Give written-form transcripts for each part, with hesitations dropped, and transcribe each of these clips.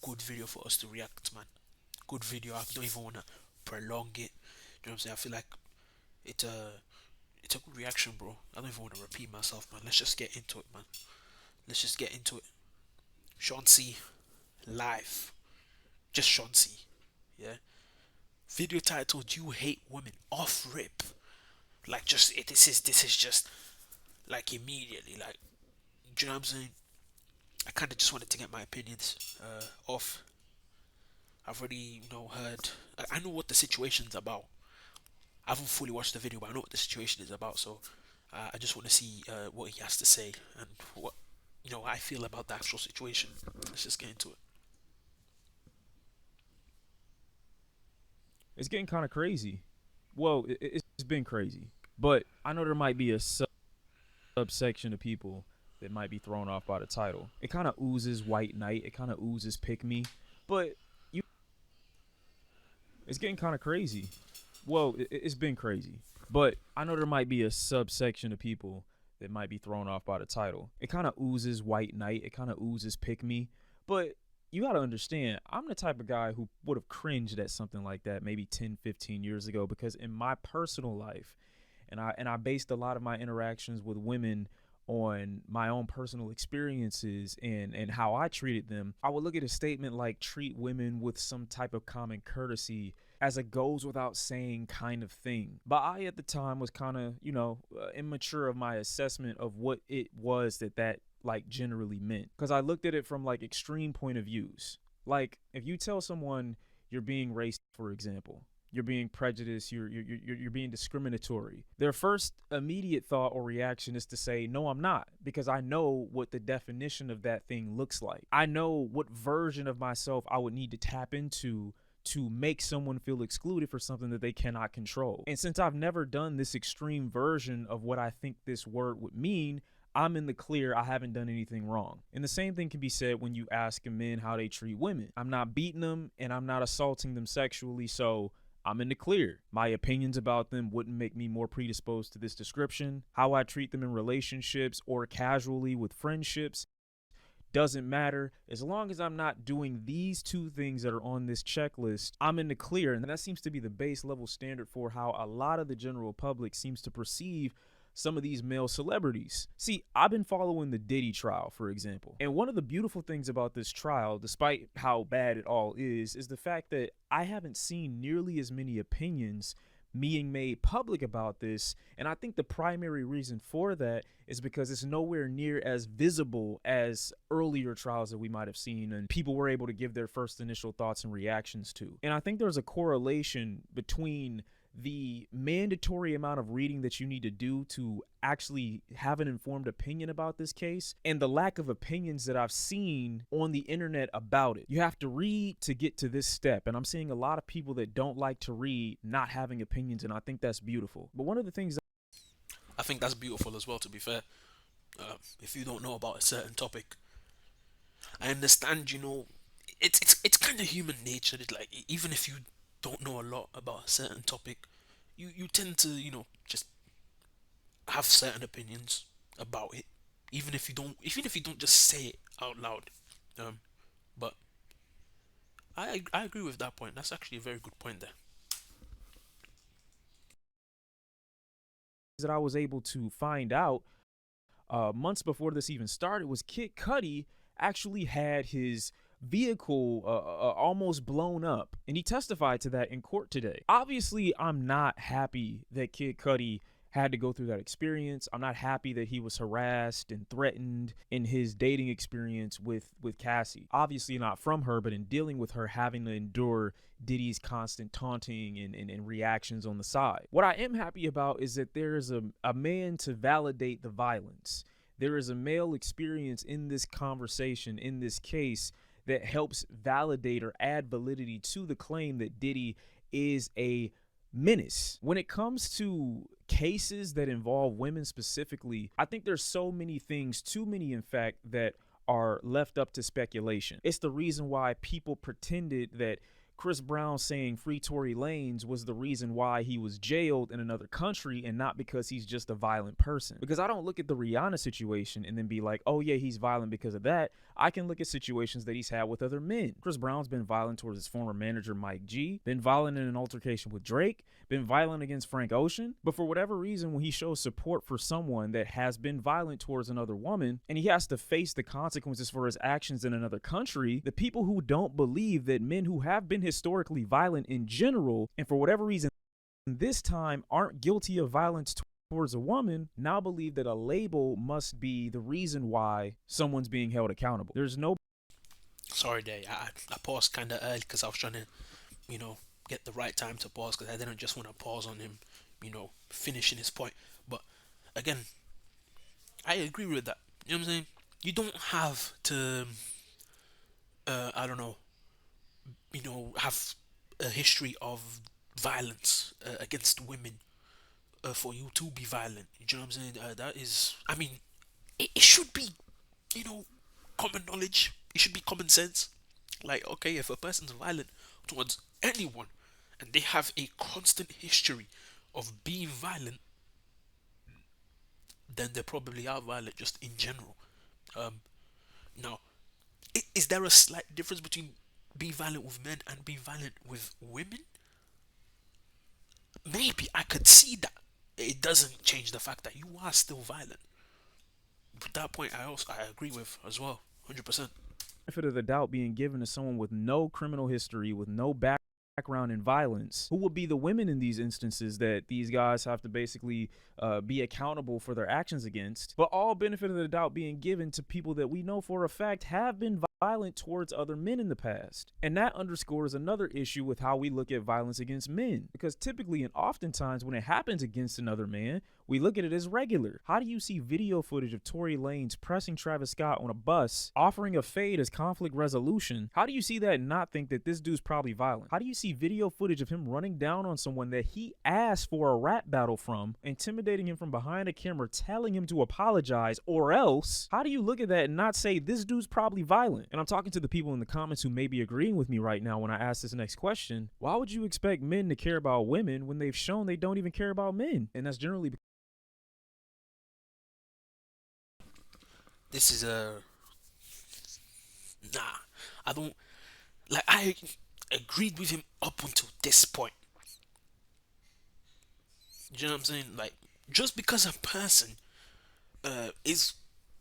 good video for us to react, man. Good video. I don't even wanna prolong it. You know what I'm saying? I feel like it's a it's a good reaction, bro. I don't even want to repeat myself, man. Let's just get into it, man. Let's just get into it. Chauncey live. Just Chauncey. Yeah. Video titled "You Hate Women" off rip. Like just this is just like immediately like, do you know what I'm saying? I kind of just wanted to get my opinions off. I've already heard. I know what the situation's about. I haven't fully watched the video, but I know what the situation is about. So I just want to see what he has to say and what I feel about the actual situation. Let's just get into it. It's getting kind of crazy. Well, it's been crazy, but I know there might be a subsection of people that might be thrown off by the title. It kind of oozes white knight. It kind of oozes pick me, but you, it's getting kind of crazy. Well, it's been crazy, but I know there might be a subsection of people that might be thrown off by the title. It kind of oozes white knight. It kind of oozes pick me, but you got to understand, I'm the type of guy who would have cringed at something like that maybe 10, 15 years ago, because in my personal life, and I based a lot of my interactions with women on my own personal experiences and how I treated them. I would look at a statement like "treat women with some type of common courtesy" as a goes without saying kind of thing. But I at the time was kind of, immature of my assessment of what it was that like generally meant, because I looked at it from like extreme point of views. Like if you tell someone you're being racist, for example, you're being prejudiced, you're being discriminatory, their first immediate thought or reaction is to say, no, I'm not, because I know what the definition of that thing looks like. I know what version of myself I would need to tap into to make someone feel excluded for something that they cannot control. And since I've never done this extreme version of what I think this word would mean, I'm in the clear. I haven't done anything wrong. And the same thing can be said when you ask men how they treat women. I'm not beating them and I'm not assaulting them sexually, so I'm in the clear. My opinions about them wouldn't make me more predisposed to this description. How I treat them in relationships or casually with friendships doesn't matter. As long as I'm not doing these two things that are on this checklist, I'm in the clear. And that seems to be the base level standard for how a lot of the general public seems to perceive some of these male celebrities. See, I've been following the Diddy trial, for example. And one of the beautiful things about this trial, despite how bad it all is the fact that I haven't seen nearly as many opinions being made public about this. And I think the primary reason for that is because it's nowhere near as visible as earlier trials that we might have seen and people were able to give their first initial thoughts and reactions to. And I think there's a correlation between the mandatory amount of reading that you need to do to actually have an informed opinion about this case and the lack of opinions that I've seen on the internet about it. You have to read to get to this step, and I'm seeing a lot of people that don't like to read not having opinions, and I think that's beautiful. But one of the things I think that's beautiful as well. To be fair, if you don't know about a certain topic, I understand. It's kind of human nature. That, like, even if you don't know a lot about a certain topic, you tend to just have certain opinions about it, even if you don't just say it out loud. Um, but I agree with that point. That's actually a very good point there. that I was able to find out months before this even started was Kid Cudi actually had his vehicle almost blown up, and he testified to that in court today. Obviously, I'm not happy that Kid Cudi had to go through that experience. I'm not happy that he was harassed and threatened in his dating experience with Cassie. Obviously not from her, but in dealing with her, having to endure Diddy's constant taunting and reactions on the side. What I am happy about is that there is a man to validate the violence. There is a male experience in this conversation, in this case, that helps validate or add validity to the claim that Diddy is a menace. When it comes to cases that involve women specifically, I think there's so many things, too many in fact, that are left up to speculation. It's the reason why people pretended that Chris Brown saying free Tory Lanez was the reason why he was jailed in another country and not because he's just a violent person. Because I don't look at the Rihanna situation and then be like, oh yeah, he's violent because of that. I can look at situations that he's had with other men. Chris Brown's been violent towards his former manager Mike G, been violent in an altercation with Drake, been violent against Frank Ocean, but for whatever reason, when he shows support for someone that has been violent towards another woman and he has to face the consequences for his actions in another country, the people who don't believe that men who have been historically violent in general and for whatever reason this time aren't guilty of violence towards a woman now believe that a label must be the reason why someone's being held accountable. There's no Sorry, Day. I paused kind of early because I was trying to, you know, get the right time to pause because I didn't just want to pause on him, finishing his point. But again, I agree with that. You know what I'm saying? You don't have to, I don't know, have a history of violence against women for you to be violent. You know what I'm saying? That is, I mean, it should be, you know, common knowledge. It should be common sense. Like, okay, if a person's violent towards anyone and they have a constant history of being violent, then they probably are violent just in general. Um, Now, is there a slight difference between being violent with men and being violent with women? Maybe I could see that. It doesn't change the fact that you are still violent. But that point, I agree with as well, 100%. benefit of the doubt being given to someone with no criminal history, with no background in violence, who will be the women in these instances that these guys have to basically be accountable for their actions against, but all benefit of the doubt being given to people that we know for a fact have been violent towards other men in the past. And that underscores another issue with how we look at violence against men, because typically and oftentimes when it happens against another man, we look at it as regular. How do you see video footage of Tory Lanez pressing Travis Scott on a bus, offering a fade as conflict resolution? How do you see that and not think that this dude's probably violent? How do you see video footage of him running down on someone that he asked for a rap battle from, intimidating him from behind a camera, telling him to apologize or else? How do you look at that and not say this dude's probably violent? And I'm talking to the people in the comments who may be agreeing with me right now when I ask this next question. Why would you expect men to care about women when they've shown they don't even care about men? And that's generally This is a nah. I don't like. I agreed with him up until this point. You know what I'm saying? Like, just because a person is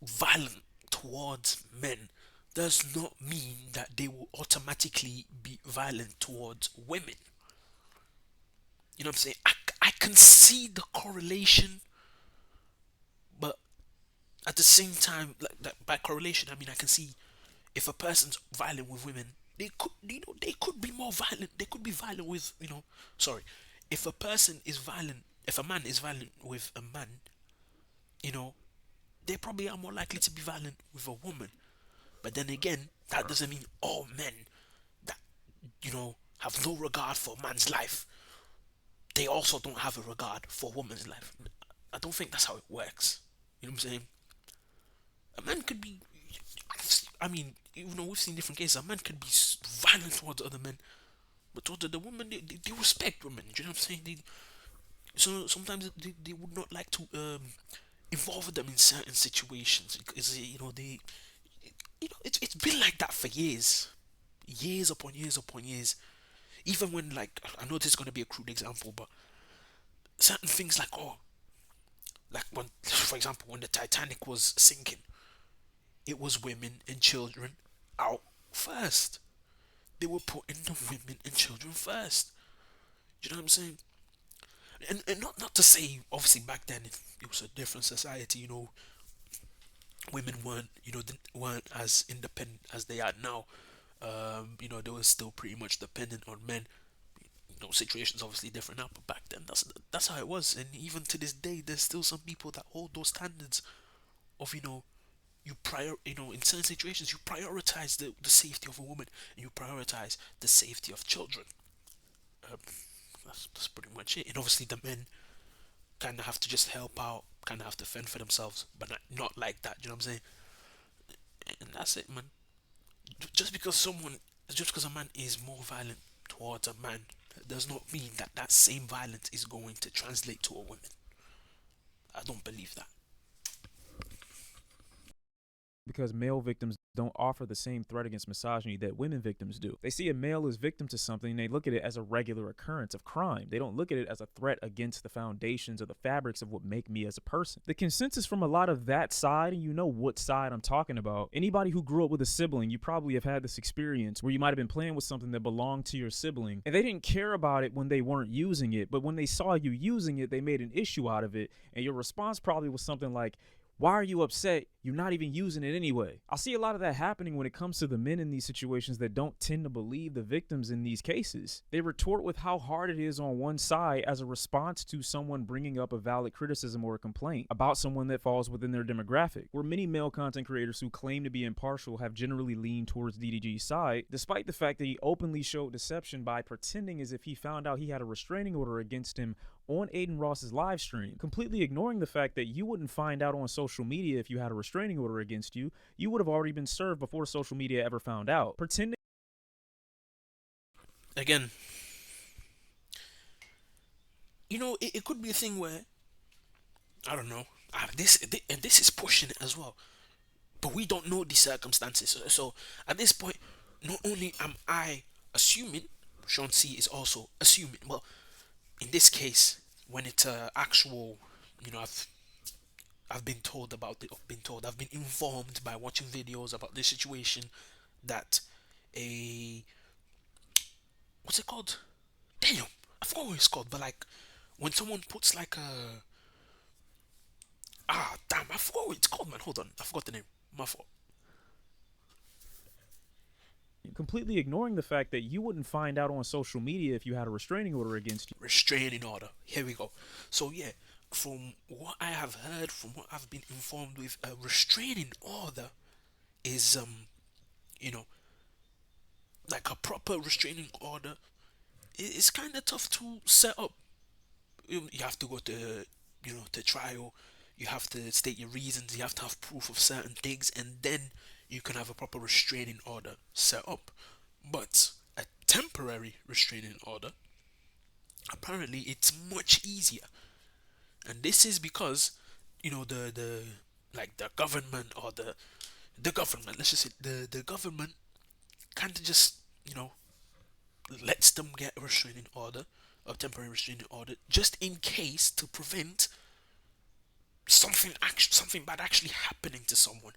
violent towards men does not mean that they will automatically be violent towards women. You know what I'm saying? I can see the correlation, but at the same time, like by correlation, I mean I can see if a person's violent with women, they could be more violent. They could be violent with sorry, if a person is violent, if a man is violent with a man, you know, they probably are more likely to be violent with a woman. But then again, that doesn't mean all men that have no regard for a man's life, they also don't have a regard for a woman's life. I don't think that's how it works. You know what I'm saying? A man could be, I mean, we've seen different cases. A man could be violent towards other men, but towards the women, they respect women. Do you know what I'm saying? So sometimes they would not like to involve them in certain situations because it's been like that for years upon years upon years. Even when, like, I know this is gonna be a crude example, but certain things like, like when, for example, when the Titanic was sinking, it was women and children out first. They were putting the women and children first. You know what I'm saying? And not to say, obviously back then it was a different society. Women weren't as independent as they are now. They were still pretty much dependent on men. Situations obviously different now, but back then that's how it was. And even to this day, there's still some people that hold those standards of in certain situations you prioritize the safety of a woman and you prioritize the safety of children. Um, that's pretty much it. And obviously the men kind of have to just help out, kind of have to fend for themselves, but not like that. You know what I'm saying? And that's it, man. Just because a man is more violent towards a man does not mean that that same violence is going to translate to a woman. I don't believe that. because male victims don't offer the same threat against misogyny that women victims do. They see a male as victim to something and they look at it as a regular occurrence of crime. They don't look at it as a threat against the foundations or the fabrics of what make me as a person. The consensus from a lot of that side, and you know what side I'm talking about, anybody who grew up with a sibling, you probably have had this experience where you might have been playing with something that belonged to your sibling and they didn't care about it when they weren't using it, but when they saw you using it, they made an issue out of it, and your response probably was something like, why are you upset? You're not even using it anyway. I see a lot of that happening when it comes to the men in these situations that don't tend to believe the victims in these cases. They retort with how hard it is on one side as a response to someone bringing up a valid criticism or a complaint about someone that falls within their demographic. Where many male content creators who claim to be impartial have generally leaned towards DDG's side, despite the fact that he openly showed deception by pretending as if he found out he had a restraining order against him on Aiden Ross's live stream, completely ignoring the fact that you wouldn't find out on social media if you had a restraining order against you. You would have already been served before social media ever found out. Pretending Again, it could be a thing where, I don't know, and this is pushing it as well. But we don't know the circumstances. So at this point, not only am I assuming, Sean C is also assuming. Well, in this case, when it's actual, I've been told about it. I've been informed by watching videos about this situation that a what's it called? Damn, I forgot what it's called. But like when someone puts like a damn, I forgot what it's called, man. Hold on, I forgot the name. My fault. completely ignoring the fact that you wouldn't find out on social media if you had a restraining order against you. Restraining order. Here we go. So yeah, from what I have heard, from what I've been informed with, a restraining order is you know, like a proper restraining order. It's kind of tough to set up. You have to go to, to trial. You have to state your reasons. You have to have proof of certain things, and then you can have a proper restraining order set up. But a temporary restraining order, apparently, it's much easier, and this is because, the like the government or the government. Let's just say the government kind of just lets them get a restraining order, a temporary restraining order, just in case to prevent something bad actually happening to someone.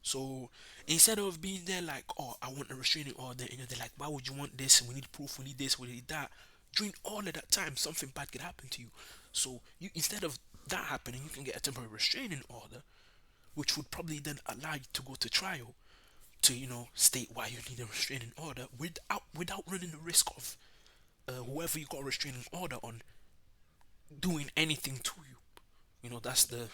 So instead of being there like, oh, I want a restraining order, and they're like, why would you want this? We need proof. We need this. We need that. During all of that time, something bad could happen to you. So you, instead of that happening, you can get a temporary restraining order, which would probably then allow you to go to trial to state why you need a restraining order without running the risk of whoever you got a restraining order on doing anything to you. That's the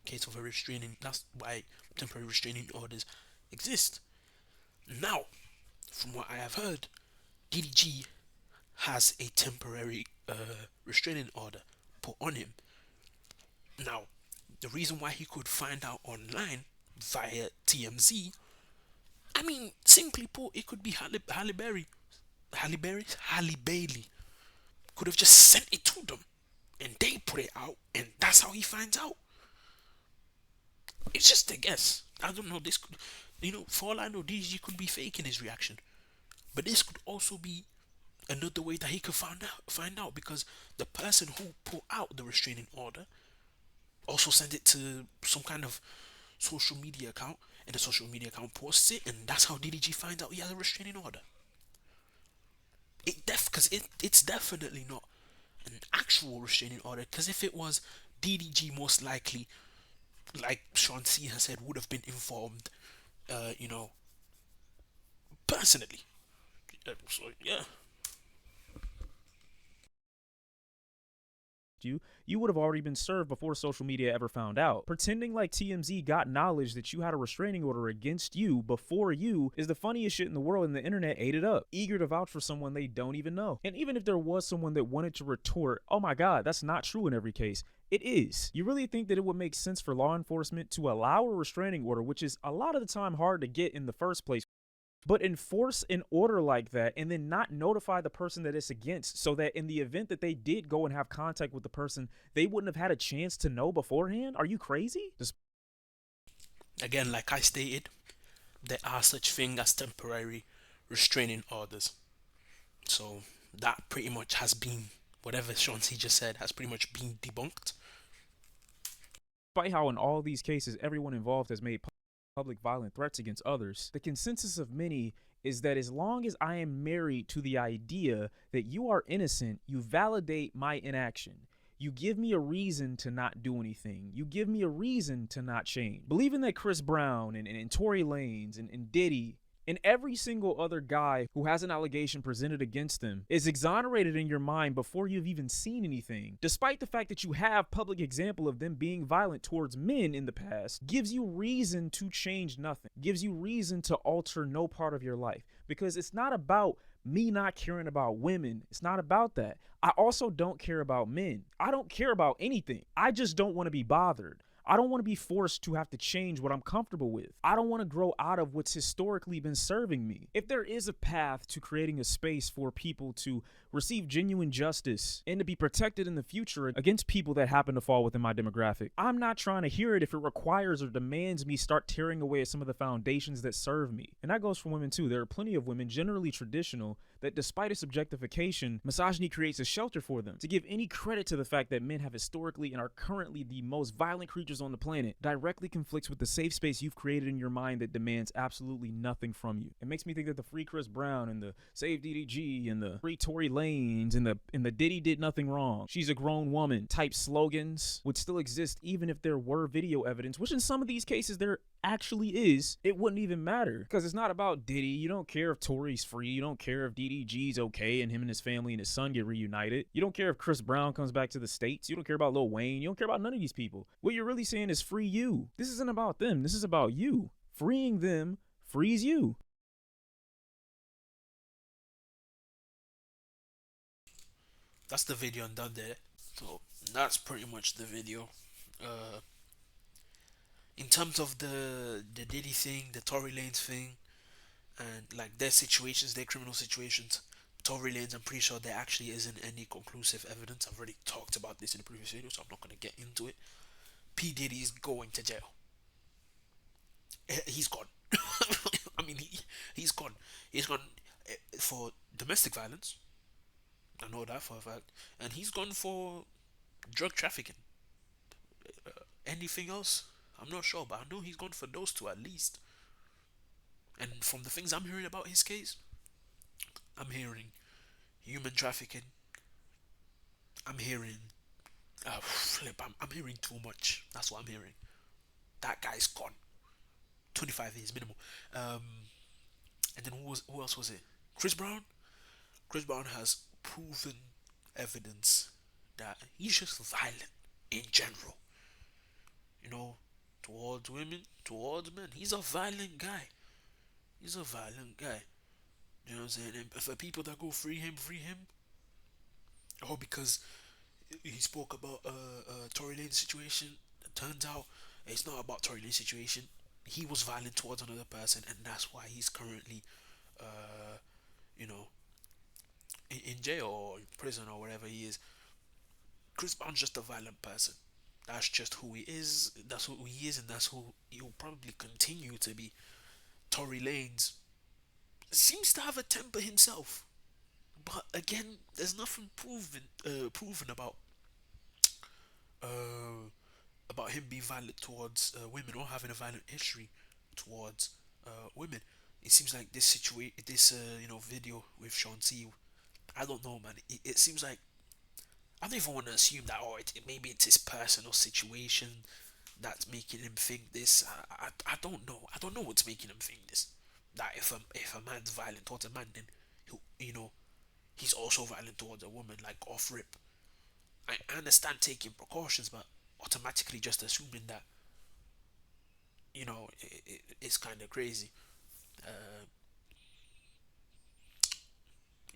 case of a restraining. That's why temporary restraining orders exist. Now, from what I have heard, DDG has a temporary restraining order put on him. Now, the reason why he could find out online via TMZ, I mean, simply put, it could be Halle Bailey could have just sent it to them, and they put it out, and that's how he finds out. It's just a guess. I don't know. This could, for all I know, DG could be faking his reaction, but this could also be another way that he could find out because the person who put out the restraining order also sent it to some kind of social media account, and the social media account posts it, and that's how DDG finds out he has a restraining order. It's definitely not an actual restraining order, because if it was, DDG most likely, like Sean C has said, would have been informed, personally. So yeah. You would have already been served before social media ever found out. Pretending like TMZ got knowledge that you had a restraining order against you before you is the funniest shit in the world, and the internet ate it up, eager to vouch for someone they don't even know. And even if there was someone that wanted to retort, oh my god, that's not true in every case, it is. You really think that it would make sense for law enforcement to allow a restraining order, which is a lot of the time hard to get in the first place, but enforce an order like that and then not notify the person that it's against, so that in the event that they did go and have contact with the person, they wouldn't have had a chance to know beforehand? Are you crazy? Again, like I stated, there are such things as temporary restraining orders. So that pretty much has been, whatever Sean C just said has pretty much been debunked. Despite how in all these cases everyone involved has made public violent threats against others, the consensus of many is that as long as I am married to the idea that you are innocent, you validate my inaction. You give me a reason to not do anything. You give me a reason to not change. Believing that Chris Brown and Tory Lanez and Diddy and every single other guy who has an allegation presented against them is exonerated in your mind before you've even seen anything, despite the fact that you have public example of them being violent towards men in the past, gives you reason to change nothing, gives you reason to alter no part of your life. Because it's not about me not caring about women. It's not about that. I also don't care about men. I don't care about anything. I just don't want to be bothered. I don't want to be forced to have to change what I'm comfortable with. I don't want to grow out of what's historically been serving me. If there is a path to creating a space for people to receive genuine justice and to be protected in the future against people that happen to fall within my demographic, I'm not trying to hear it if it requires or demands me start tearing away at some of the foundations that serve me. And that goes for women too. There are plenty of women, generally traditional, that despite its objectification, misogyny creates a shelter for them. To give any credit to the fact that men have historically and are currently the most violent creatures on the planet directly conflicts with the safe space you've created in your mind that demands absolutely nothing from you. It makes me think that the Free Chris Brown and the Save DDG and the Free Tory Lanez and the Diddy did nothing wrong, she's a grown woman type slogans would still exist even if there were video evidence, which in some of these cases there actually is. It wouldn't even matter because it's not about Diddy. You don't care if Tory's free. You don't care if DDG's okay and him and his family and his son get reunited. You don't care if Chris Brown comes back to the States. You don't care about Lil Wayne. You don't care about none of these people. What you're really saying is free you. This isn't about them. This is about you. Freeing them frees you. That's the video and done there. So that's pretty much the video. Uh, in terms of the Diddy thing, the Tory Lanez thing, and like their situations, their criminal situations, Tory Lanez, I'm pretty sure there actually isn't any conclusive evidence. I've already talked about this in the previous video, so I'm not gonna get into it. P Diddy is going to jail. He's gone. I mean, he's gone. He's gone for domestic violence. I know that for a fact, and he's gone for drug trafficking. Anything else? I'm not sure, but I know he's gone for those two at least. And from the things I'm hearing about his case, I'm hearing human trafficking. I'm hearing flip. I'm hearing too much. That's what I'm hearing. That guy's gone. 25 years minimum. Um, and then who else was it? Chris Brown. Chris Brown has proven evidence that he's just violent in general. You know, towards women, towards men. He's a violent guy. He's a violent guy. You know what I'm saying? And for people that go free him, free him. Oh, because he spoke about Tory Lane's situation. It turns out it's not about Tory Lane's situation. He was violent towards another person, and that's why he's currently, uh, you know, in jail or in prison or wherever he is. Chris Brown's just a violent person. That's just who he is. That's who he is, and that's who he'll probably continue to be. Tory Lanez seems to have a temper himself, but again, there's nothing proven uh, about him being violent towards women or having a violent history towards women. It seems like this video with Sean C. I don't know, man. It seems like I don't even want to assume that maybe it's his personal situation that's making him think this. I don't know. I don't know what's making him think this. That if a man's violent towards a man, then he's also violent towards a woman, like off rip. I understand taking precautions, but automatically just assuming that it's kind of crazy. Uh,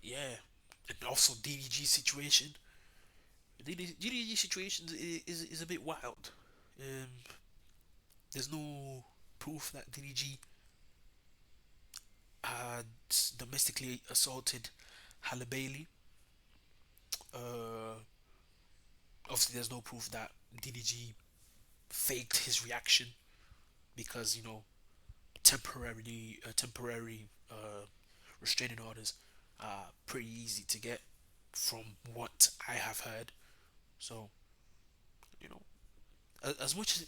yeah, and also DDG situation. DDG situation is a bit wild. Um, there's no proof that DDG had domestically assaulted Halle Bailey. Uh, Obviously, there's no proof that DDG faked his reaction because temporary restraining orders are pretty easy to get, from what I have heard. So you know, as much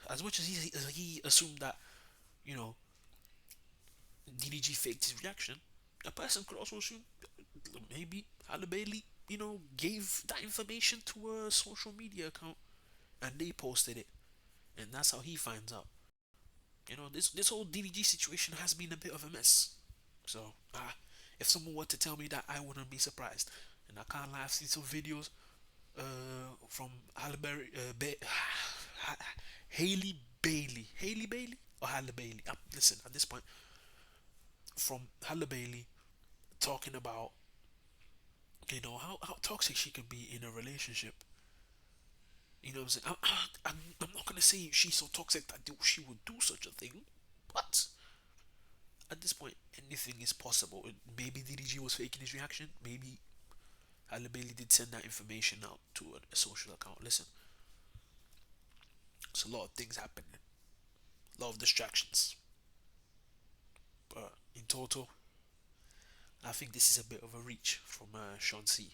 as much as he assumed that you know DDG faked his reaction, a person could also assume maybe Halle Bailey, gave that information to a social media account and they posted it, and that's how he finds out. This whole DDG situation has been a bit of a mess. So, if someone were to tell me that, I wouldn't be surprised. And I can't lie, I've seen some videos from Halle Berry, Haley Bailey or Halle Bailey. Listen, at this point, from Halle Bailey talking about how toxic she can be in a relationship. You know what I'm saying? I'm not gonna say she's so toxic that she would do such a thing, but at this point, anything is possible. Maybe DDG was faking his reaction. Maybe Halle Bailey did send that information out to a social account. Listen, there's a lot of things happening, a lot of distractions. But in total, I think this is a bit of a reach from Sean C.